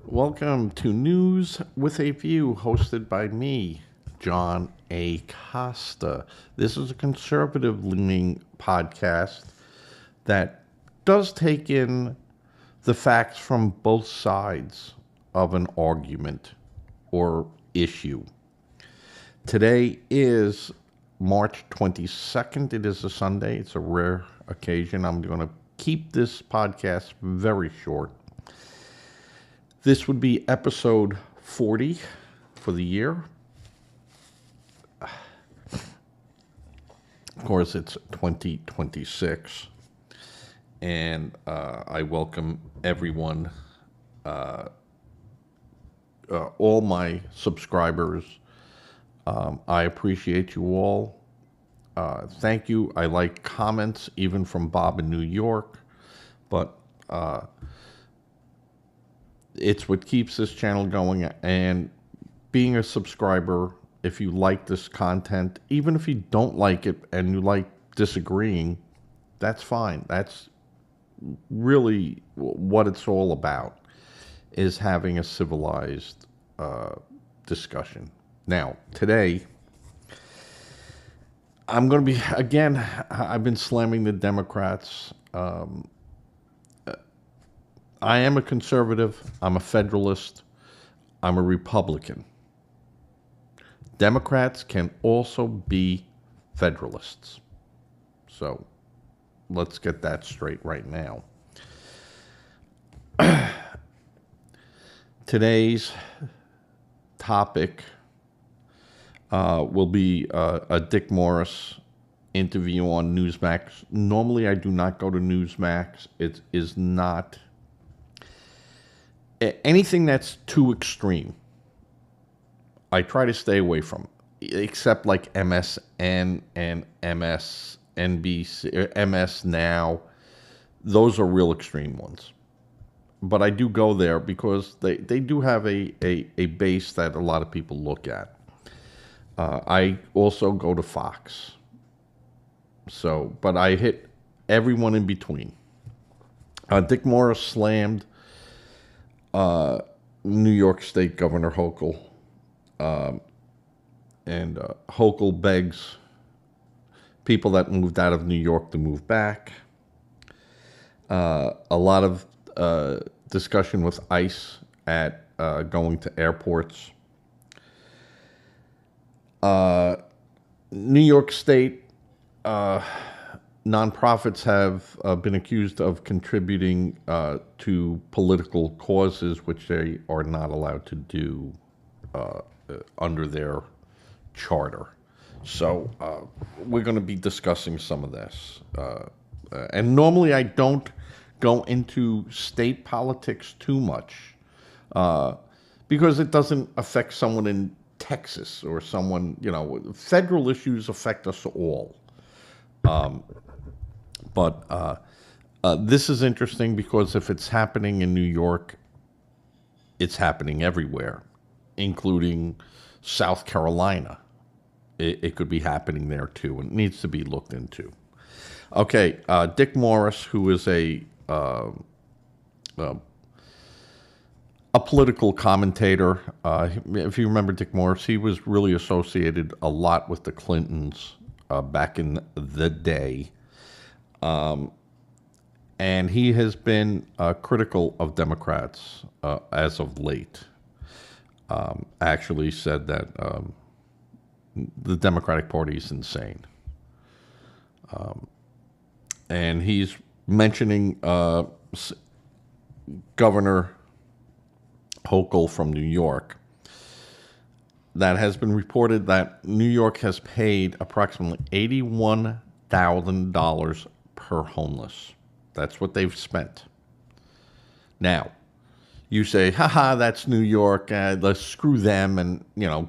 Welcome to News with a View, hosted by me, John A. Costa. This is a conservative-leaning podcast that does take in the facts from both sides of an argument or issue. Today is March 22nd. It is a Sunday. It's a rare occasion. I'm going to keep this podcast very short. This would be episode 40 for the year. Of course, it's 2026. And I welcome everyone, all my subscribers. I appreciate you all. Thank you. I like comments, even from Bob in New York. But it's what keeps this channel going, and being a subscriber, if you like this content, even if you don't like it and you like disagreeing, that's fine. That's really what it's all about, is having a civilized discussion. Now, today, I'm going to be, again, I've been slamming the Democrats. I am a conservative, I'm a Federalist, I'm a Republican. Democrats can also be Federalists. So let's get that straight right now. Today's topic will be a Dick Morris interview on Newsmax. Normally I do not go to Newsmax. It is not anything that's too extreme. I try to stay away from, except like MSN and MSNBC, MS Now. Those are real extreme ones. But I do go there because they do have a base that a lot of people look at. I also go to Fox. So, but I hit everyone in between. Dick Morris slammed New York State Governor Hochul, and Hochul begs people that moved out of New York to move back. A lot of discussion with ICE at going to airports. New York State nonprofits have been accused of contributing to political causes, which they are not allowed to do under their charter. So we're going to be discussing some of this. And normally I don't go into state politics too much because it doesn't affect someone in Texas or someone, federal issues affect us all. But this is interesting because if it's happening in New York, it's happening everywhere, including South Carolina. It could be happening there too, and it needs to be looked into. Okay, Dick Morris, who is a political commentator. If you remember Dick Morris, he was really associated a lot with the Clintons back in the day. And he has been critical of Democrats as of late. Actually said that the Democratic Party is insane. And he's mentioning Governor Hochul from New York. That has been reported that New York has paid approximately $81,000 per homeless. That's what they've spent. Now, you say, haha, that's New York, let's screw them, and,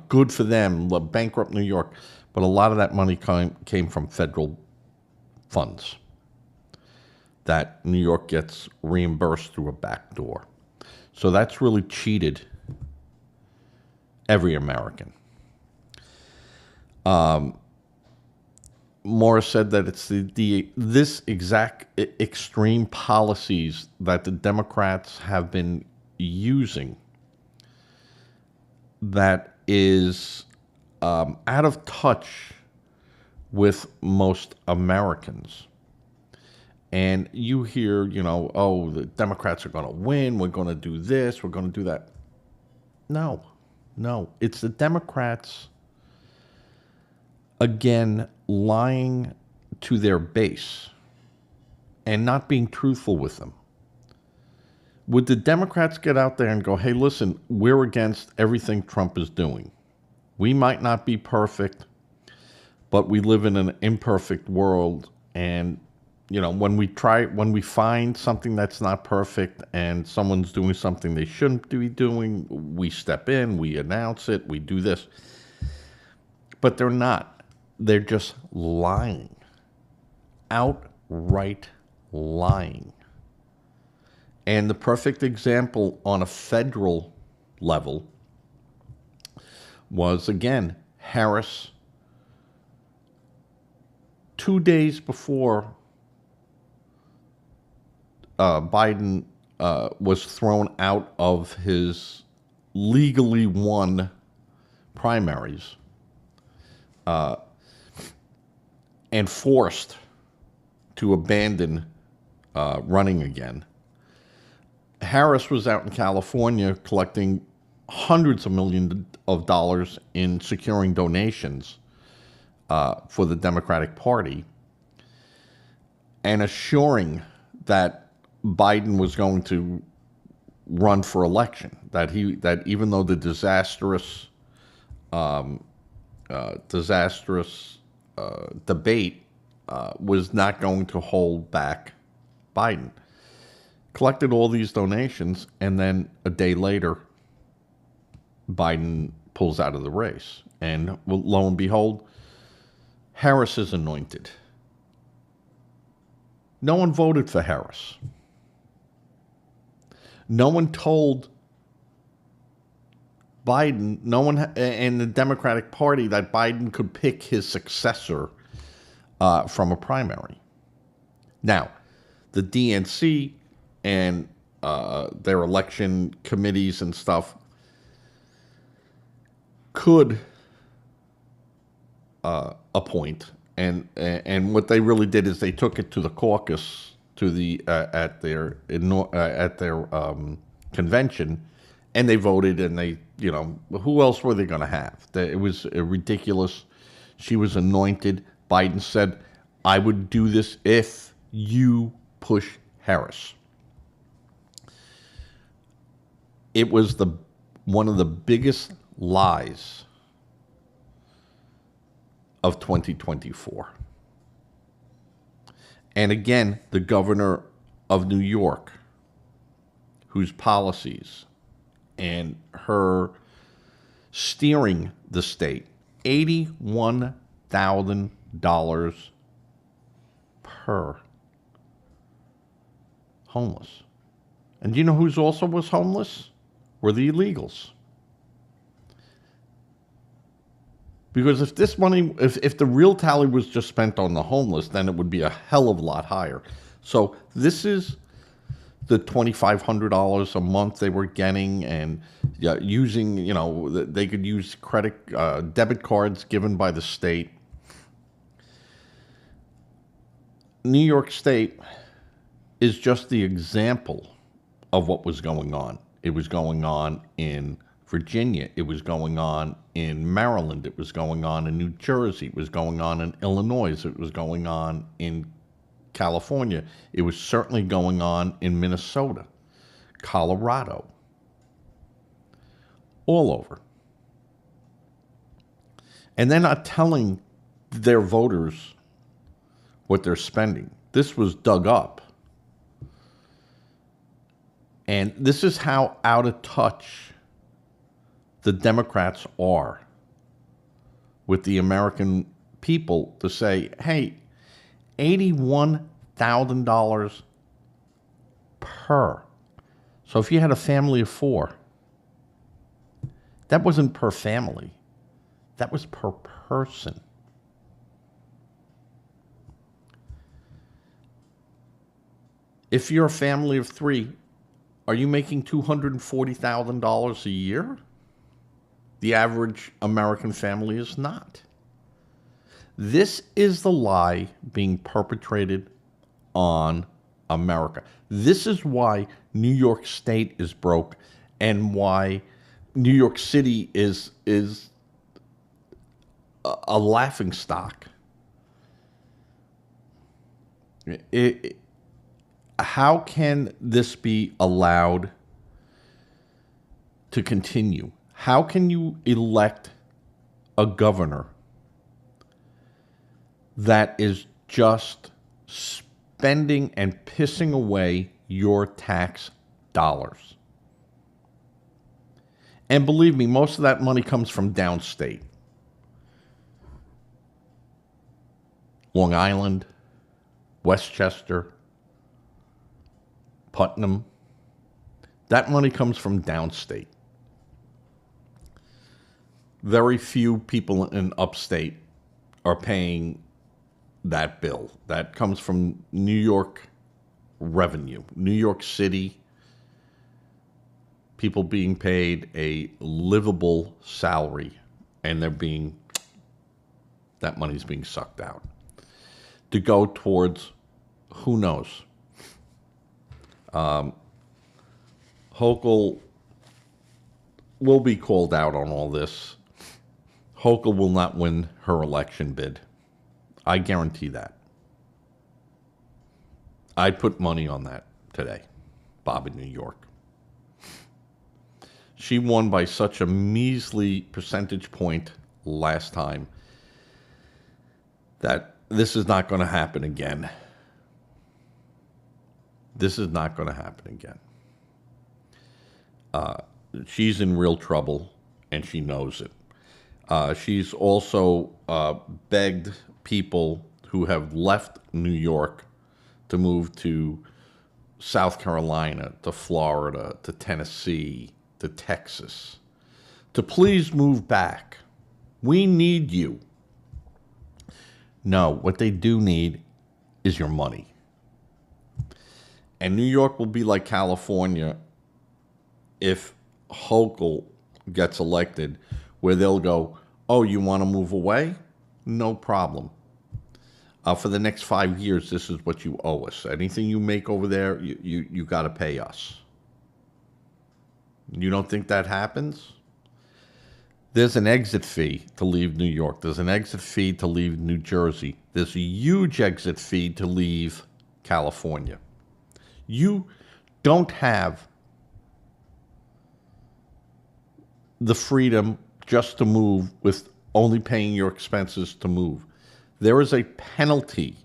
good for them, bankrupt New York. But a lot of that money came from federal funds that New York gets reimbursed through a back door. So that's really cheated every American. Morris said that it's this exact extreme policies that the Democrats have been using that is out of touch with most Americans. And you hear, oh, the Democrats are going to win. We're going to do this. We're going to do that. No. It's the Democrats, again, lying to their base and not being truthful with them. Would the Democrats get out there and go, hey, listen, we're against everything Trump is doing. We might not be perfect, but we live in an imperfect world. And, when we find something that's not perfect and someone's doing something they shouldn't be doing, we step in, we announce it, we do this. But they're not. They're just lying. Outright lying. And the perfect example on a federal level was, again, Harris, 2 days before Biden was thrown out of his legally won primaries and forced to abandon running again. Harris was out in California collecting hundreds of millions of dollars in securing donations for the Democratic Party and assuring that Biden was going to run for election, that even though the disastrous debate was not going to hold back Biden. Collected all these donations, and then a day later, Biden pulls out of the race. And lo and behold, Harris is anointed. No one voted for Harris. No one told Biden, no one in the Democratic Party, that Biden could pick his successor from a primary. Now, the DNC and their election committees and stuff could appoint, and what they really did is they took it to the caucus, to the at their convention, and they voted, and they, who else were they going to have? It was ridiculous. She was anointed. Biden said, I would do this if you push Harris. It was one of the biggest lies of 2024. And again, the governor of New York, whose policies and her steering the state, $81,000 per homeless. And do you know who's also was homeless? Were the illegals. Because if this money, if the real tally was just spent on the homeless, then it would be a hell of a lot higher. So this is the $2,500 a month they were getting, and using, they could use debit cards given by the state. New York State is just the example of what was going on. It was going on in Virginia. It was going on in Maryland. It was going on in New Jersey. It was going on in Illinois. It was going on in California. It was certainly going on in Minnesota, Colorado, all over. And they're not telling their voters what they're spending. This was dug up. And this is how out of touch the Democrats are with the American people, to say, hey, $81,000 per. So if you had a family of 4, that wasn't per family. That was per person. If you're a family of 3, are you making $240,000 a year? The average American family is not. This is the lie being perpetrated on America. This is why New York State is broke and why New York City is a laughing stock. How can this be allowed to continue? How can you elect a governor that is just spending and pissing away your tax dollars? And believe me, most of that money comes from downstate. Long Island, Westchester, Putnam. That money comes from downstate. Very few people in upstate are paying that bill. That comes from New York revenue. New York City, people being paid a livable salary, and that money's being sucked out to go towards who knows. Hochul will be called out on all this. Hochul will not win her election bid. I guarantee that. I'd put money on that today. Bob in New York. She won by such a measly percentage point last time that this is not going to happen again. This is not going to happen again. She's in real trouble, and she knows it. She's also begged people who have left New York to move to South Carolina, to Florida, to Tennessee, to Texas, to please move back. We need you. No, what they do need is your money. And New York will be like California if Hochul gets elected, where they'll go, oh, you want to move away? No problem. For the next 5 years, this is what you owe us. Anything you make over there, you got to pay us. You don't think that happens? There's an exit fee to leave New York. There's an exit fee to leave New Jersey. There's a huge exit fee to leave California. You don't have the freedom just to move with only paying your expenses to move. There is a penalty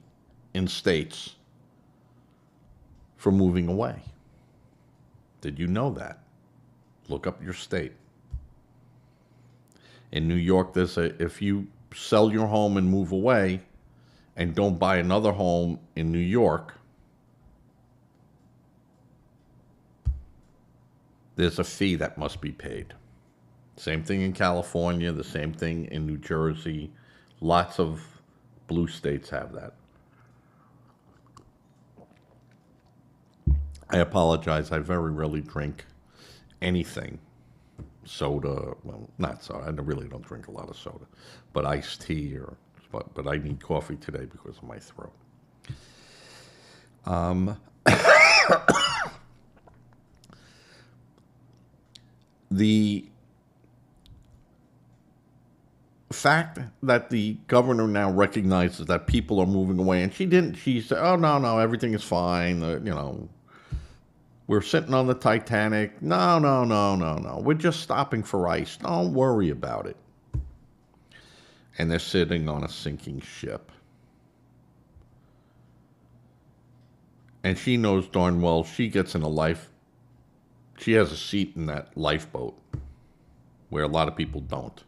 in states for moving away. Did you know that? Look up your state. In New York, if you sell your home and move away and don't buy another home in New York, there's a fee that must be paid. Same thing in California, the same thing in New Jersey. Lots of blue states have that. I apologize. I very rarely drink anything. Soda, well, not soda. I really don't drink a lot of soda. But iced tea, but I need coffee today because of my throat. The fact that the governor now recognizes that people are moving away, and she said, oh, no, everything is fine, we're sitting on the Titanic. No, we're just stopping for ice. Don't worry about it. And they're sitting on a sinking ship. And she knows darn well she has a seat in that lifeboat where a lot of people don't.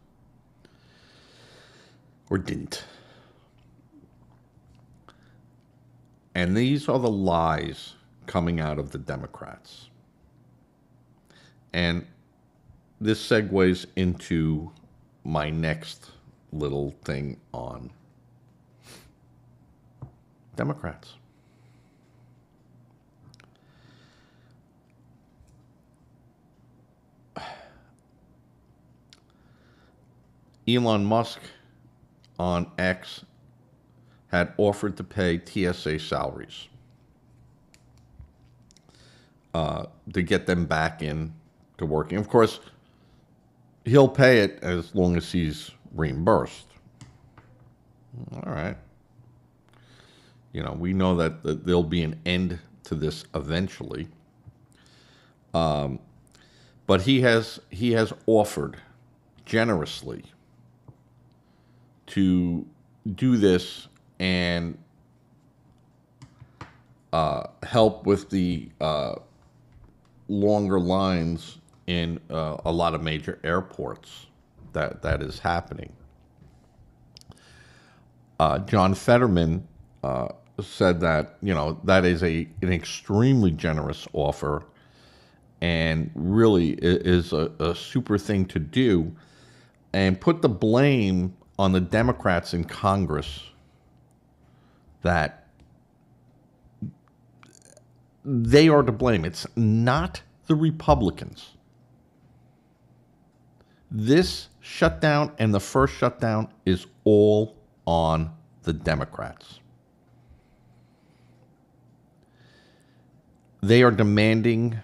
Or didn't. And these are the lies coming out of the Democrats. And this segues into my next little thing on Democrats. Elon Musk on X had offered to pay TSA salaries to get them back in to working. Of course, he'll pay it as long as he's reimbursed. All right. We know that there'll be an end to this eventually. But he has offered generously to do this and help with the longer lines in a lot of major airports that is happening. John Fetterman said that that is an extremely generous offer, and really is a super thing to do, and put the blame on the Democrats in Congress that they are to blame. It's not the Republicans. This shutdown and the first shutdown is all on the Democrats. They are demanding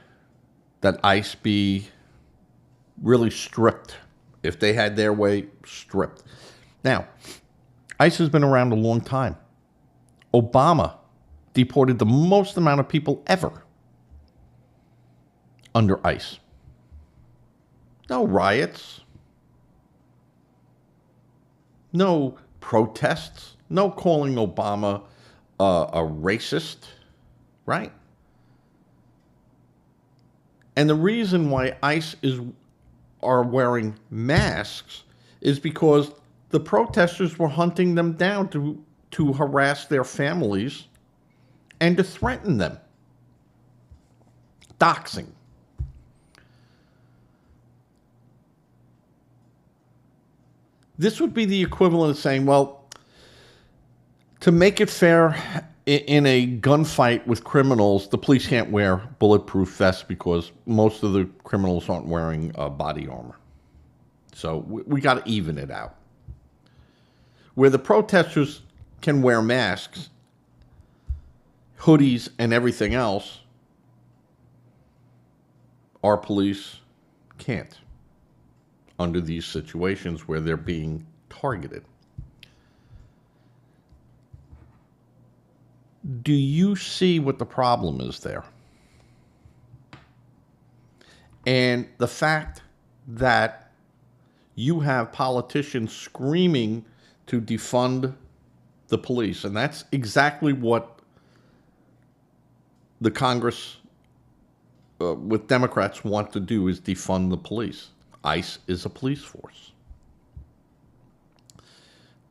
that ICE be really stripped. If they had their way, stripped. Now, ICE has been around a long time. Obama deported the most amount of people ever under ICE. No riots. No protests. No calling Obama a racist, right? And the reason why ICE are wearing masks is because the protesters were hunting them down to harass their families and to threaten them. Doxing. This would be the equivalent of saying, well, to make it fair in a gunfight with criminals, the police can't wear bulletproof vests because most of the criminals aren't wearing body armor. So we got to even it out. Where the protesters can wear masks, hoodies, and everything else, our police can't under these situations where they're being targeted. Do you see what the problem is there? And the fact that you have politicians screaming to defund the police, and that's exactly what the Congress with Democrats want to do, is defund the police. ICE is a police force.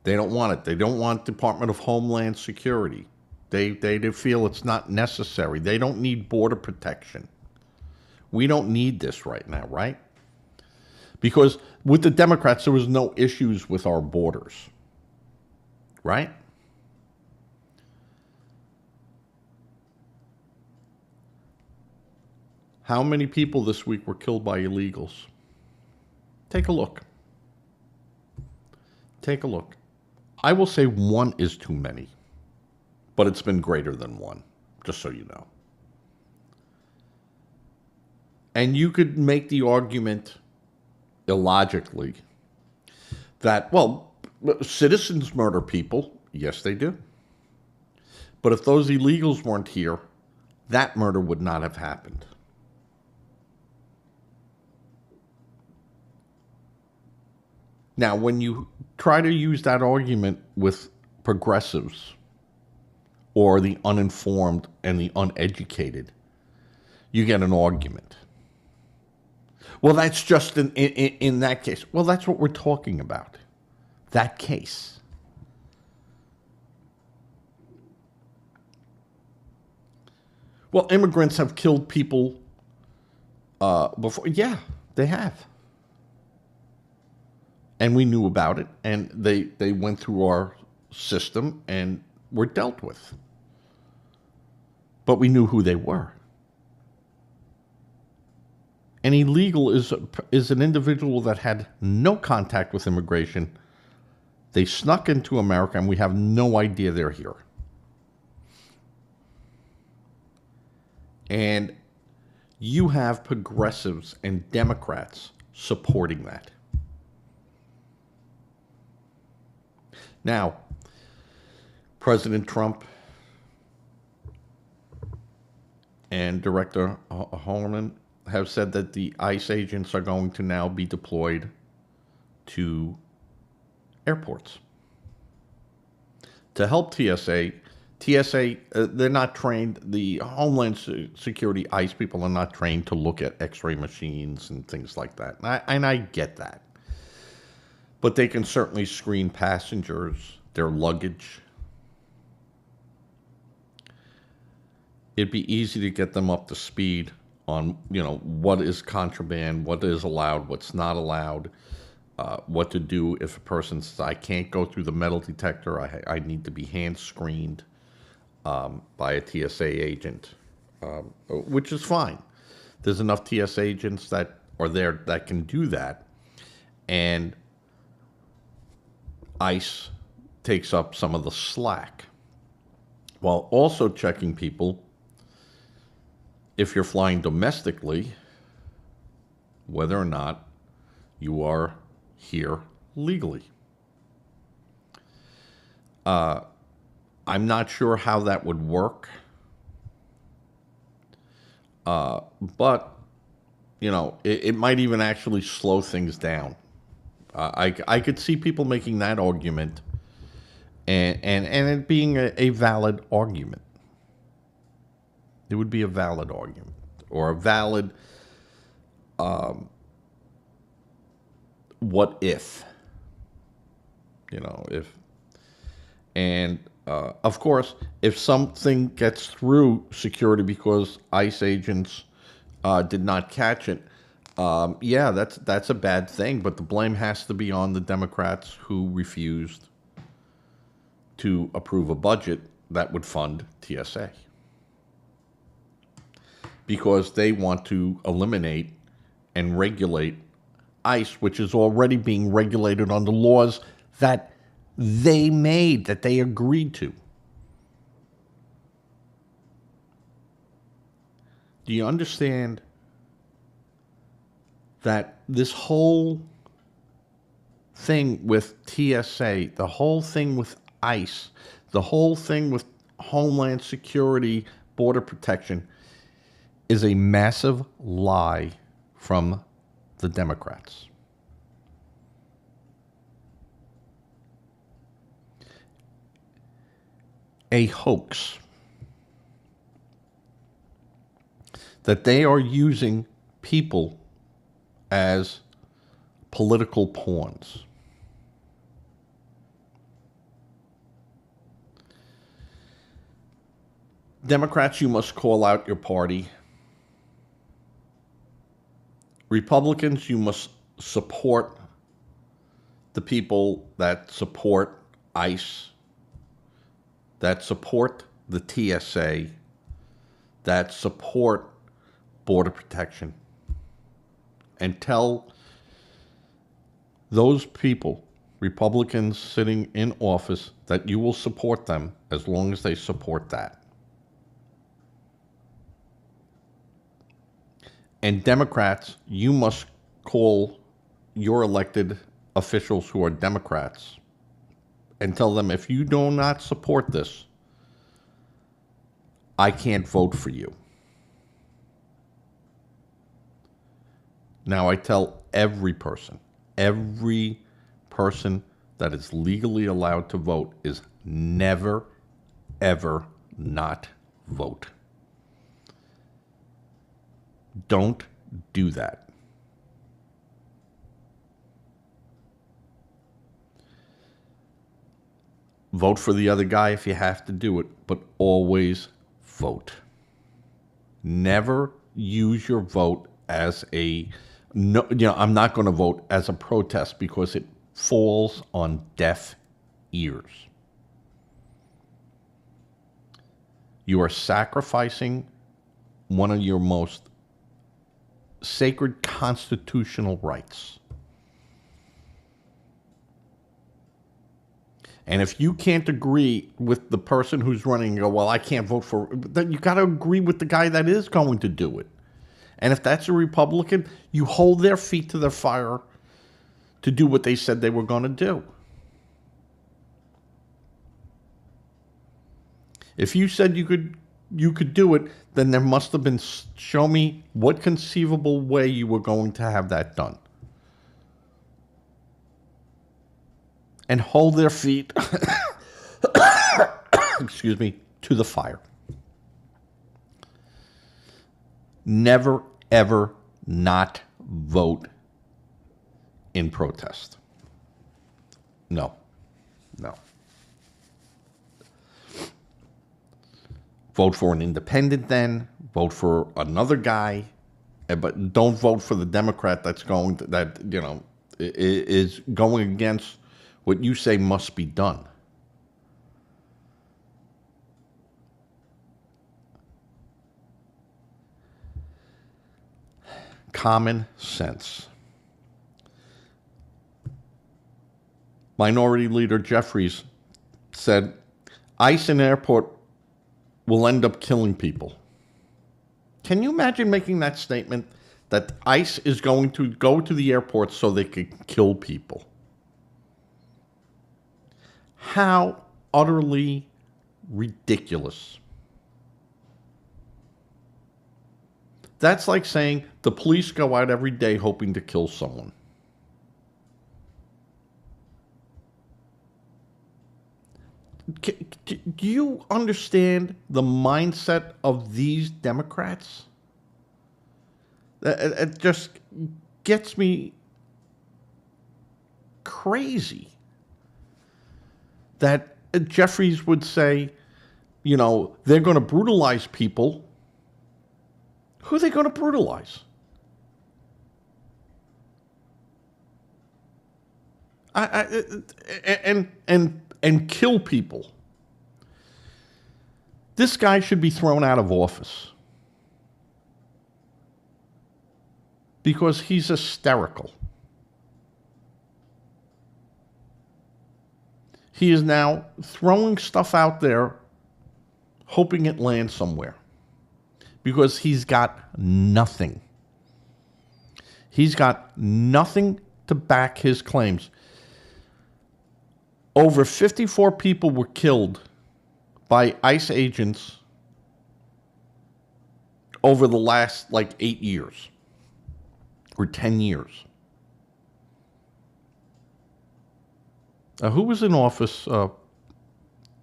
They don't want it. They don't want Department of Homeland Security. They feel it's not necessary. They don't need border protection. We don't need this right now, right? Because with the Democrats, there was no issues with our borders, right? How many people this week were killed by illegals? Take a look. Take a look. I will say one is too many, but it's been greater than one, just so you know. And you could make the argument illogically that, well, citizens murder people. Yes, they do. But if those illegals weren't here, that murder would not have happened. Now, when you try to use that argument with progressives or the uninformed and the uneducated, you get an argument. Well, that's just in that case. Well, that's what we're talking about. That case. Well, immigrants have killed people before. Yeah, they have. And we knew about it, and they went through our system and were dealt with. But we knew who they were. An illegal is an individual that had no contact with immigration. They snuck into America, and we have no idea they're here. And you have progressives and Democrats supporting that. Now, President Trump and Director Holman have said that the ICE agents are going to now be deployed to airports to help TSA. TSA, they're not trained. The Homeland Security ICE people are not trained to look at X-ray machines and things like that. And I get that. But they can certainly screen passengers, their luggage. It'd be easy to get them up to speed on, what is contraband, what is allowed, what's not allowed, what to do if a person says, I can't go through the metal detector, I need to be hand screened by a TSA agent, which is fine. There's enough TSA agents that are there that can do that. And ICE takes up some of the slack while also checking people if you're flying domestically, whether or not you are here legally. I'm not sure how that would work, but it might even actually slow things down. I could see people making that argument, and it being a valid argument. It would be a valid argument, or a valid what if, of course, if something gets through security because ICE agents did not catch it, that's a bad thing, but the blame has to be on the Democrats who refused to approve a budget that would fund TSA. Because they want to eliminate and regulate ICE, which is already being regulated under laws that they made, that they agreed to. Do you understand that this whole thing with TSA, the whole thing with ICE, the whole thing with Homeland Security, Border Protection, is a massive lie from the Democrats? A hoax that they are using people as political pawns. Democrats, you must call out your party. Republicans, you must support the people that support ICE, that support the TSA, that support Border Protection, and tell those people, Republicans sitting in office, that you will support them as long as they support that. And Democrats, you must call your elected officials who are Democrats and tell them, if you do not support this, I can't vote for you. Now, I tell every person that is legally allowed to vote is never, ever not vote. Don't do that. Vote for the other guy if you have to do it, but always vote. Never use your vote as I'm not going to vote as a protest, because it falls on deaf ears. You are sacrificing one of your most sacred constitutional rights. And if you can't agree with the person who's running and go, well, I can't vote for, then you got to agree with the guy that is going to do it. And if that's a Republican, you hold their feet to the fire to do what they said they were going to do. If you said you could do it, then there must have been, show me what conceivable way you were going to have that done. And hold their feet, excuse me, to the fire. Never, ever not vote in protest. No. Vote for an independent then. Vote for another guy. But don't vote for the Democrat that's going to, that, you know, is going against what you say must be done. Common sense. Minority Leader Jeffries said, ICE in airport will end up killing people. Can you imagine making that statement, that ICE is going to go to the airport so they could kill people? How utterly ridiculous. That's like saying the police go out every day hoping to kill someone. Do you understand the mindset of these Democrats? It just gets me crazy that Jeffries would say, you know, they're going to brutalize people. Who are they going to brutalize? And kill people. This guy should be thrown out of office because he's hysterical. He is now throwing stuff out there, hoping it lands somewhere, because he's got nothing. He's got nothing to back his claims. Over 54 people were killed by ICE agents over the last 8 years or 10 years. Who was in office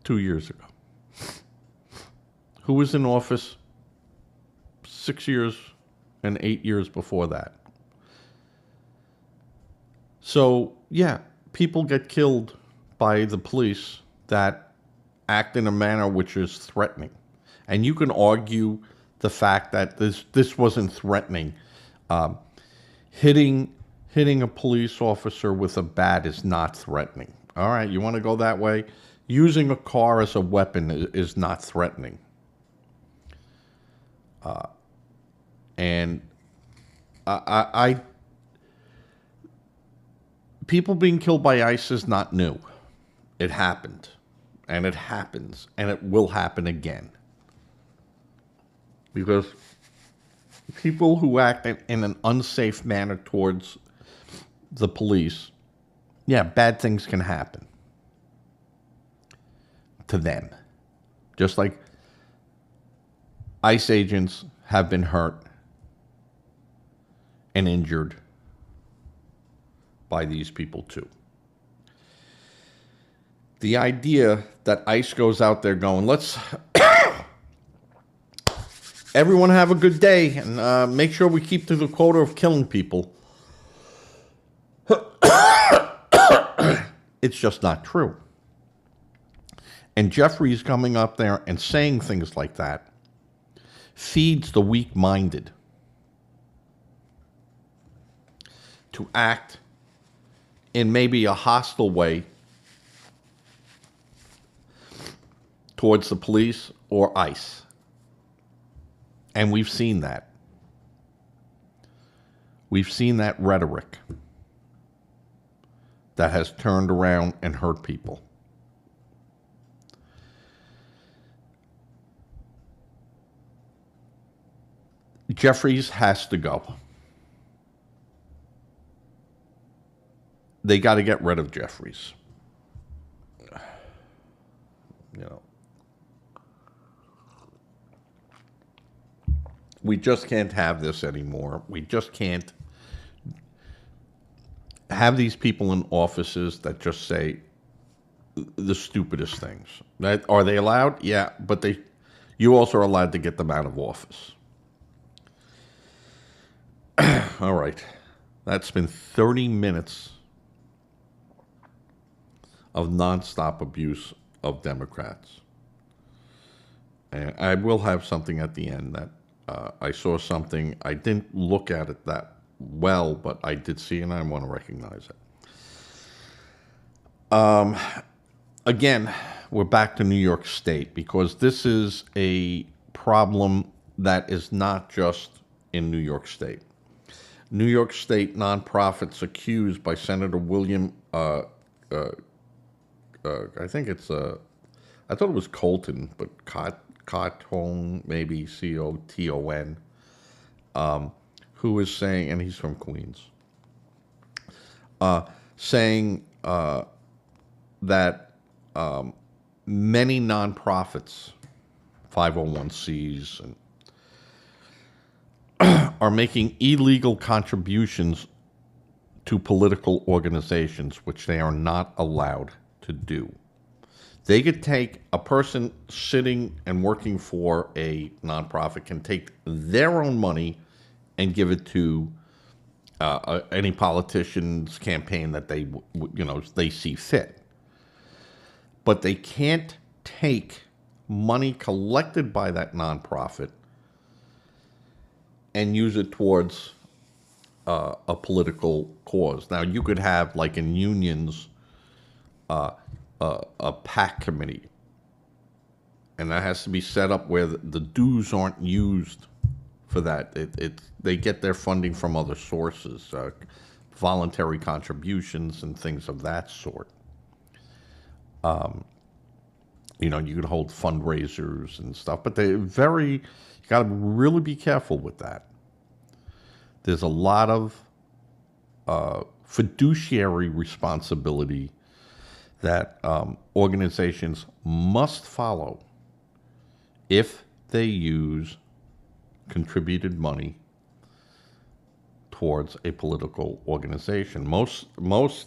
2 years ago? Who was in office 6 years and 8 years before that? So, yeah, people get killed by the police that act in a manner which is threatening. And you can argue the fact that this wasn't threatening. Hitting a police officer with a bat is not threatening. All right, you want to go that way? Using a car as a weapon is not threatening. And people being killed by ICE is not new. It happened, and it happens, and it will happen again. Because people who act in an unsafe manner towards the police, yeah, bad things can happen to them. Just like ICE agents have been hurt and injured by these people too. The idea that ICE goes out there going, let's everyone have a good day and make sure we keep to the quota of killing people. It's just not true. And Jeffries coming up there and saying things like that feeds the weak-minded to act in maybe a hostile way towards the police or ICE. And we've seen that. We've seen that rhetoric that has turned around and hurt people. Jeffries has to go. They got to get rid of Jeffries. You know, we just can't have this anymore. We just can't have these people in offices that just say the stupidest things. Are they allowed? Yeah, but you also are allowed to get them out of office. All right. That's been 30 minutes of nonstop abuse of Democrats. And I will have something at the end that I saw something. I didn't look at it that well, but I did see it and I want to recognize it. Again, we're back to New York State because this is a problem that is not just in New York State. New York State nonprofits accused by Senator William, I think it's, I thought it was Colton, but Coton, maybe Coton, who is saying, and he's from Queens, saying that many nonprofits, 501cs, and are making illegal contributions to political organizations, which they are not allowed to do. They could take a person sitting and working for a nonprofit can take their own money and give it to any politician's campaign that they see fit. But they can't take money collected by that nonprofit and use it towards a political cause. Now, you could have, like in unions, a PAC committee, and that has to be set up where the dues aren't used for that. They get their funding from other sources, voluntary contributions and things of that sort. You could hold fundraisers and stuff, but you got to really be careful with that. There's a lot of fiduciary responsibility that organizations must follow if they use contributed money towards a political organization. Most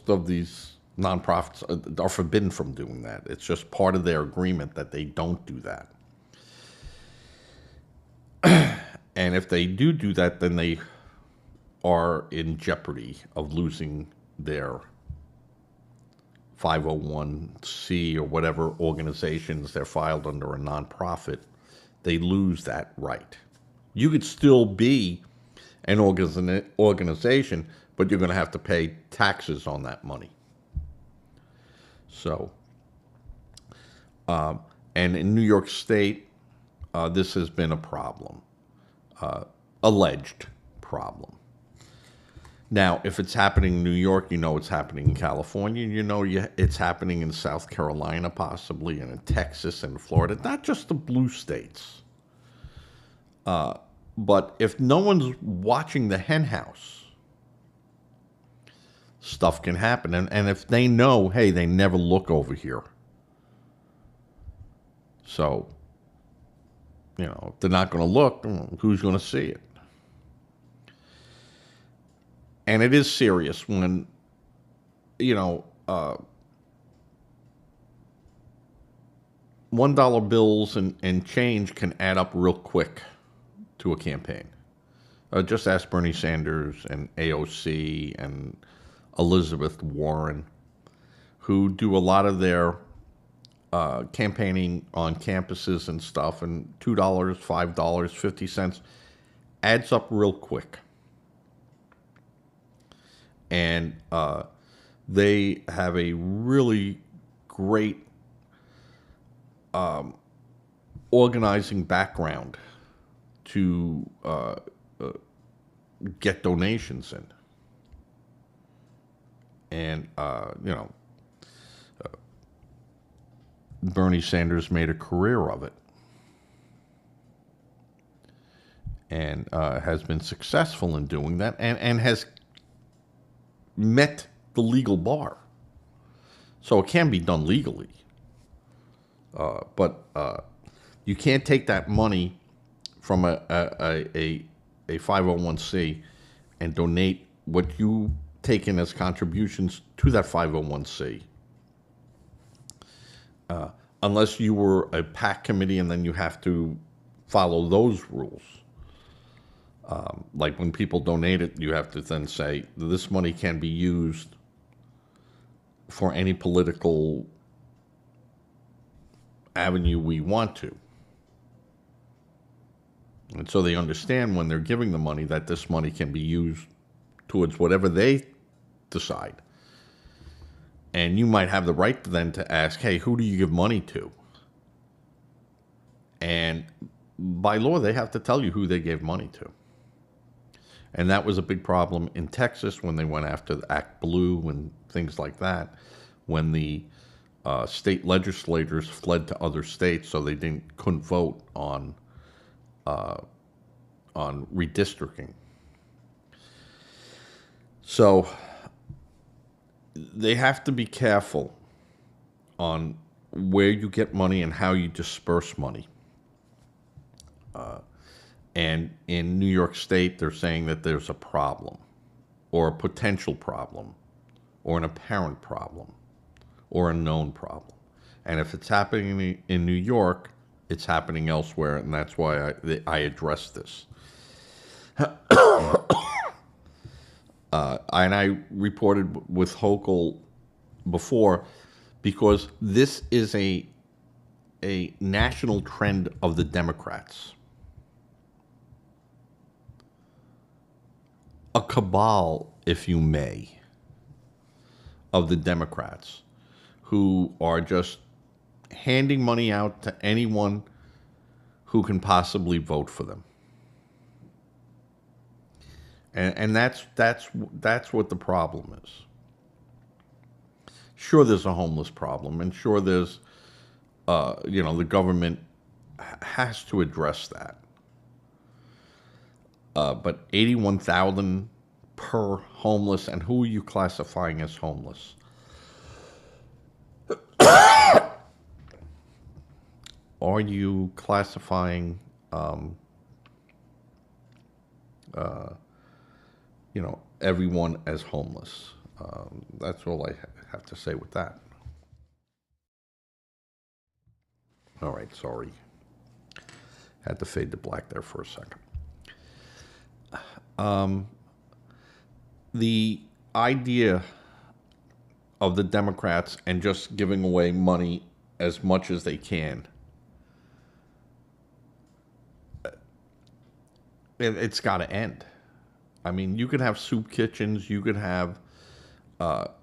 of these nonprofits are forbidden from doing that. It's just part of their agreement that they don't do that. And if they do that, then they are in jeopardy of losing their 501c or whatever organizations they're filed under a nonprofit. They lose that right. You could still be an organization, but you're going to have to pay taxes on that money. So, and in New York State, this has been a problem, alleged problem. Now, if it's happening in New York, it's happening in California, it's happening in South Carolina possibly, and in Texas and Florida, not just the blue states. But if no one's watching the hen house, stuff can happen. And if they know, hey, they never look over here. So, if they're not going to look, who's going to see it? And it is serious when, $1 bills and change can add up real quick to a campaign. Just ask Bernie Sanders and AOC and Elizabeth Warren, who do a lot of their campaigning on campuses and stuff, and $2, $5, 50 cents adds up real quick. And they have a really great organizing background to get donations in. And, Bernie Sanders made a career of it and has been successful in doing that and has met the legal bar. So it can be done legally. But you can't take that money from a 501c and donate what you take in as contributions to that 501c. Unless you were a PAC committee and then you have to follow those rules. Like when people donate it, you have to then say this money can be used for any political avenue we want to. And so they understand when they're giving the money that this money can be used towards whatever they decide. And you might have the right then to ask, hey, who do you give money to? And by law, they have to tell you who they gave money to. And that was a big problem in Texas when they went after the Act Blue and things like that, when the state legislators fled to other states so they couldn't vote on redistricting. So they have to be careful on where you get money and how you disperse money. And in New York State, they're saying that there's a problem, or a potential problem, or an apparent problem, or a known problem. And if it's happening in New York, it's happening elsewhere, and that's why I address this. And I reported with Hochul before, because this is a national trend of the Democrats. A cabal, if you may, of the Democrats who are just handing money out to anyone who can possibly vote for them. And that's what the problem is. Sure, there's a homeless problem, and sure, there's, the government has to address that. But 81,000 per homeless, and who are you classifying as homeless? Are you classifying, everyone as homeless? That's all I have to say with that. All right, sorry. Had to fade to black there for a second. The idea of the Democrats and just giving away money as much as they can, it's got to end. I mean, you could have soup kitchens, you could have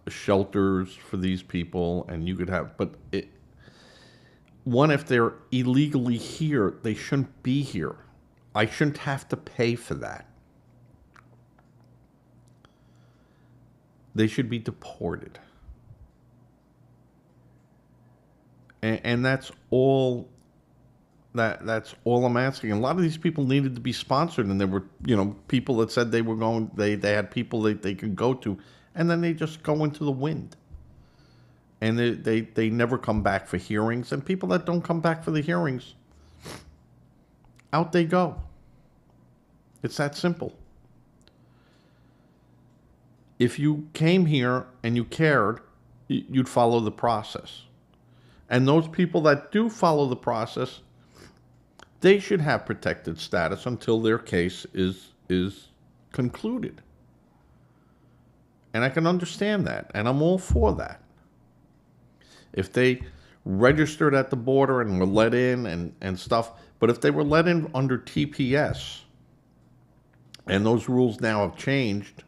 shelters for these people, and you could have, if they're illegally here, they shouldn't be here. I shouldn't have to pay for that. They should be deported. And that's all that's all I'm asking. A lot of these people needed to be sponsored, and there were, people that said they were going, they had people they could go to, and then they just go into the wind. And they never come back for hearings, and people that don't come back for the hearings, out they go. It's that simple. If you came here and you cared, you'd follow the process. And those people that do follow the process, they should have protected status until their case is concluded. And I can understand that, and I'm all for that. If they registered at the border and were let in and stuff, but if they were let in under TPS, and those rules now have changed,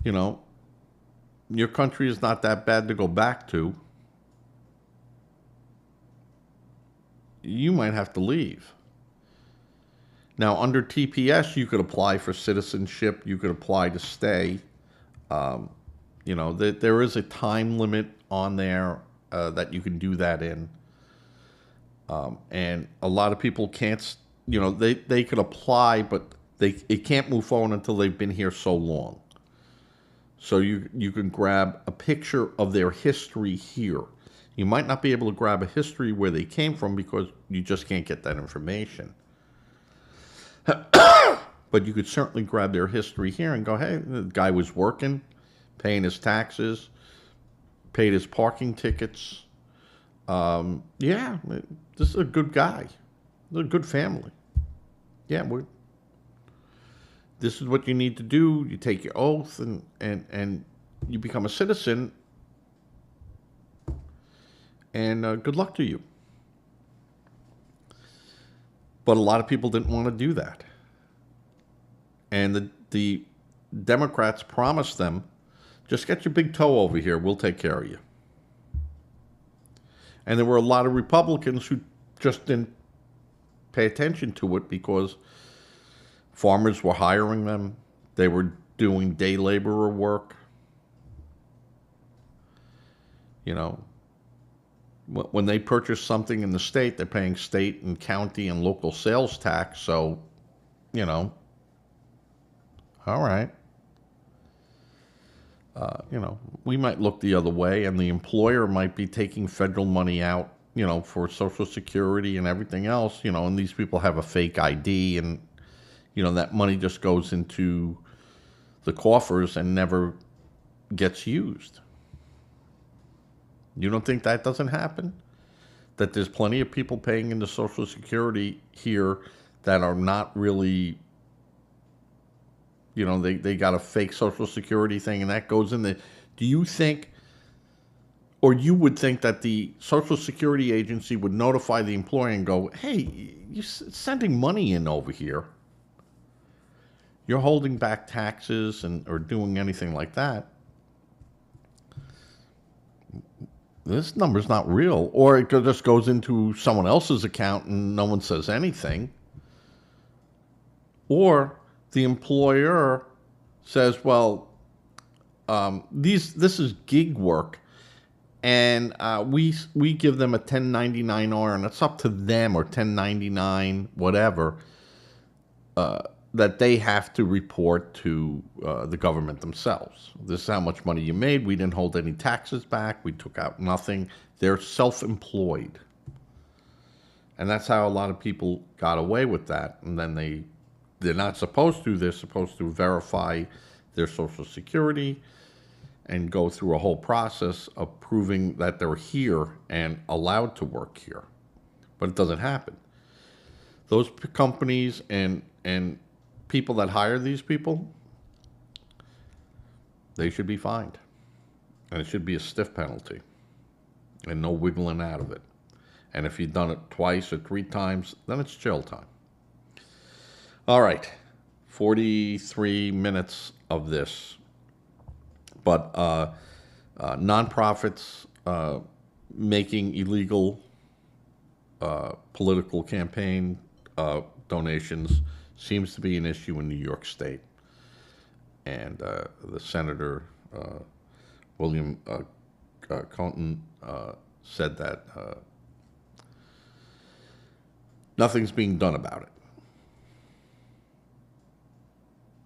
your country is not that bad to go back to. You might have to leave. Now, under TPS, you could apply for citizenship. You could apply to stay. There is a time limit on there that you can do that in. And a lot of people can't, they could apply, but it can't move forward until they've been here so long. So you can grab a picture of their history here. You might not be able to grab a history where they came from because you just can't get that information. But you could certainly grab their history here and go, hey, the guy was working, paying his taxes, paid his parking tickets. Yeah, this is a good guy. They're a good family. Yeah, this is what you need to do. You take your oath and you become a citizen. And good luck to you. But a lot of people didn't want to do that. And the Democrats promised them, just get your big toe over here, we'll take care of you. And there were a lot of Republicans who just didn't pay attention to it because farmers were hiring them. They were doing day laborer work. When they purchase something in the state, they're paying state and county and local sales tax. So, all right. We might look the other way, and the employer might be taking federal money out, for Social Security and everything else, and these people have a fake ID, and, that money just goes into the coffers and never gets used. You don't think that doesn't happen? That there's plenty of people paying into Social Security here that are not really, they got a fake Social Security thing and that goes in there. Do you think, or you would think that the Social Security agency would notify the employer and go, hey, you're sending money in over here. You're holding back taxes or doing anything like that. This number's not real. Or it just goes into someone else's account and no one says anything. Or the employer says, well, this is gig work, and we give them a 1099-R, and it's up to them, or 1099, whatever, that they have to report to the government themselves. This is how much money you made. We didn't hold any taxes back. We took out nothing. They're self-employed. And that's how a lot of people got away with that. And then they're not supposed to. They're supposed to verify their Social Security and go through a whole process of proving that they're here and allowed to work here. But it doesn't happen. Those companies and people that hire these people, they should be fined. And it should be a stiff penalty and no wiggling out of it. And if you've done it twice or three times, then it's jail time. All right, 43 minutes of this. But nonprofits making illegal political campaign donations seems to be an issue in New York State. And the Senator, William Conton, said that nothing's being done about it.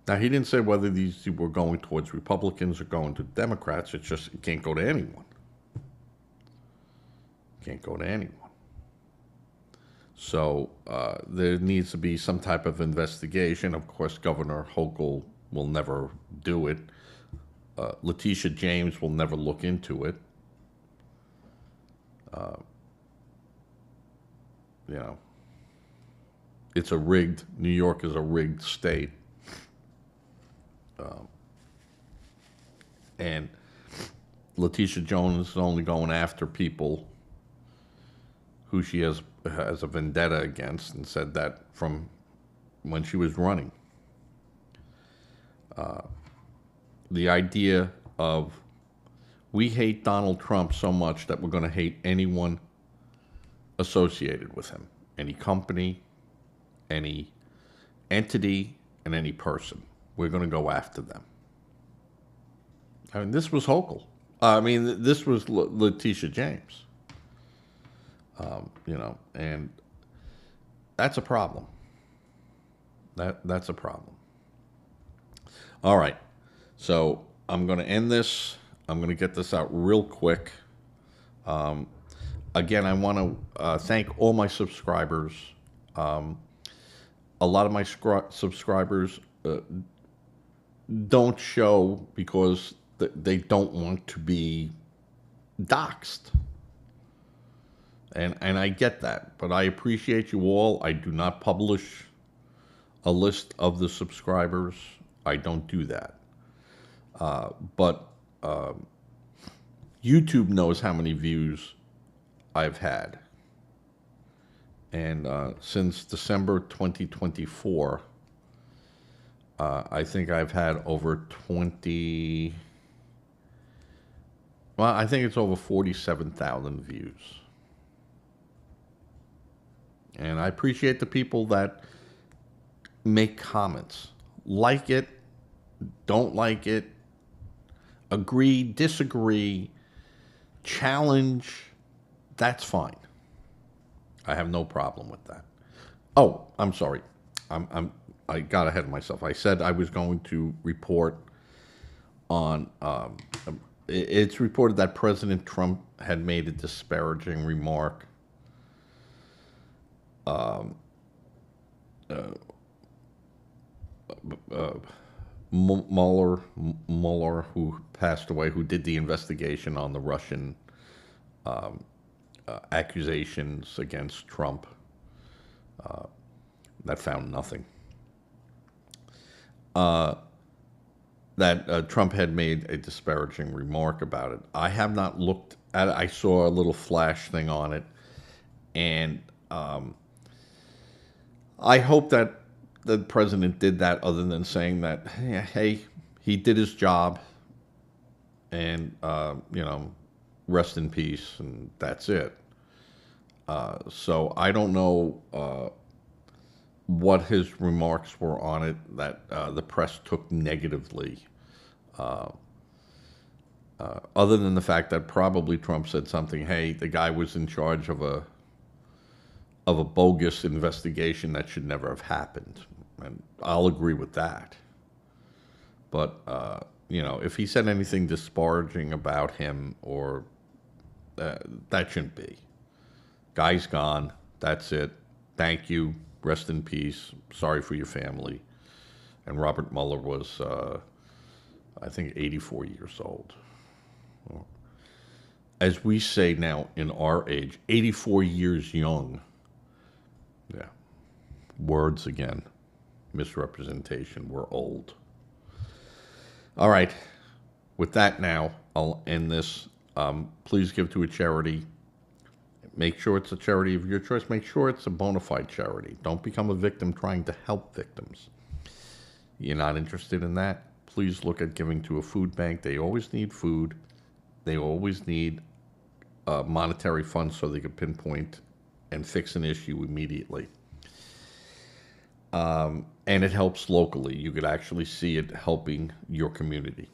Now, he didn't say whether these were going towards Republicans or going to Democrats. It's just it can't go to anyone. Can't go to anyone. So there needs to be some type of investigation. Of course, Governor Hochul will never do it. Letitia James will never look into it. It's a rigged, New York is a rigged state. And Letitia Jones is only going after people who she has a vendetta against, and said that from when she was running. The idea of we hate Donald Trump so much that we're going to hate anyone associated with him, any company, any entity and any person. We're going to go after them. I mean, this was Hochul. This was Letitia James. And that's a problem. That's a problem. All right. So I'm going to end this. I'm going to get this out real quick. Again, I want to thank all my subscribers. A lot of my subscribers don't show because they don't want to be doxxed. And I get that, but I appreciate you all. I do not publish a list of the subscribers. I don't do that. But YouTube knows how many views I've had. And since December 2024, I think I've had over 20... Well, I think it's over 47,000 views. And I appreciate the people that make comments. Like it, don't like it, agree, disagree, challenge, that's fine. I have no problem with that. Oh, I'm sorry. I got ahead of myself. I said I was going to report on... it's reported that President Trump had made a disparaging remark Mueller, who passed away, who did the investigation on the Russian accusations against Trump, that found nothing. That Trump had made a disparaging remark about it. I have not looked at it. I saw a little flash thing on it, and I hope that the president did that other than saying that, hey, he did his job, and, rest in peace, and that's it. So I don't know what his remarks were on it that the press took negatively, other than the fact that probably Trump said something, hey, the guy was in charge of a bogus investigation that should never have happened. And I'll agree with that. But, if he said anything disparaging about him, or that shouldn't be. Guy's gone. That's it. Thank you. Rest in peace. Sorry for your family. And Robert Mueller was, I think, 84 years old. As we say now in our age, 84 years young. Yeah. Words again. Misrepresentation. We're old. All right. With that now, I'll end this. Please give to a charity. Make sure it's a charity of your choice. Make sure it's a bona fide charity. Don't become a victim trying to help victims. You're not interested in that? Please look at giving to a food bank. They always need food. They always need monetary funds so they can pinpoint and fix an issue immediately. And it helps locally. You could actually see it helping your community.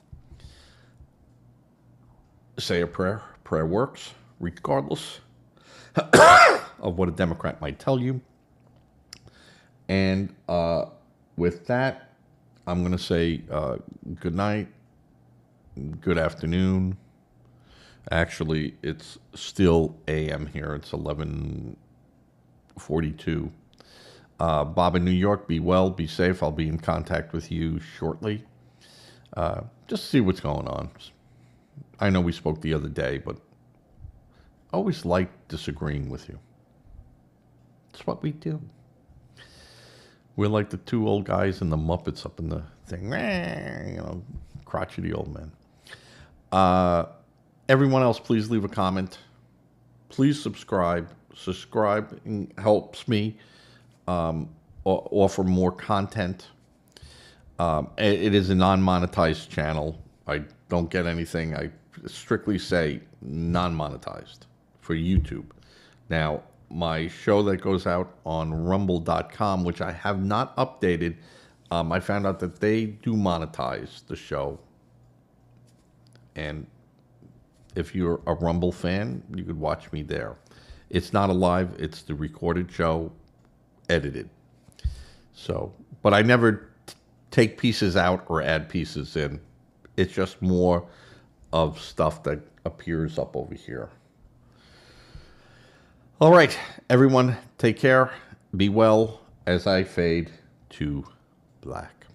Say a prayer. Prayer works, regardless of what a Democrat might tell you. And with that, I'm going to say good night, good afternoon. Actually, it's still a.m. here. It's 11:42. Bob in New York, be well, be safe. I'll be in contact with you shortly. Just see what's going on. I know we spoke the other day, but I always like disagreeing with you. It's what we do. We're like the two old guys and the Muppets up in the thing. Crotchety old men. Everyone else, please leave a comment. Please subscribe. Subscribing helps me offer more content. It is a non-monetized channel. I don't get anything. I strictly say non-monetized for YouTube. Now, my show that goes out on rumble.com, which I have not updated. I found out that they do monetize the show. And if you're a Rumble fan, you could watch me there. It's not a live, it's the recorded show, edited. So, but I never take pieces out or add pieces in. It's just more of stuff that appears up over here. All right, everyone, take care. Be well as I fade to black.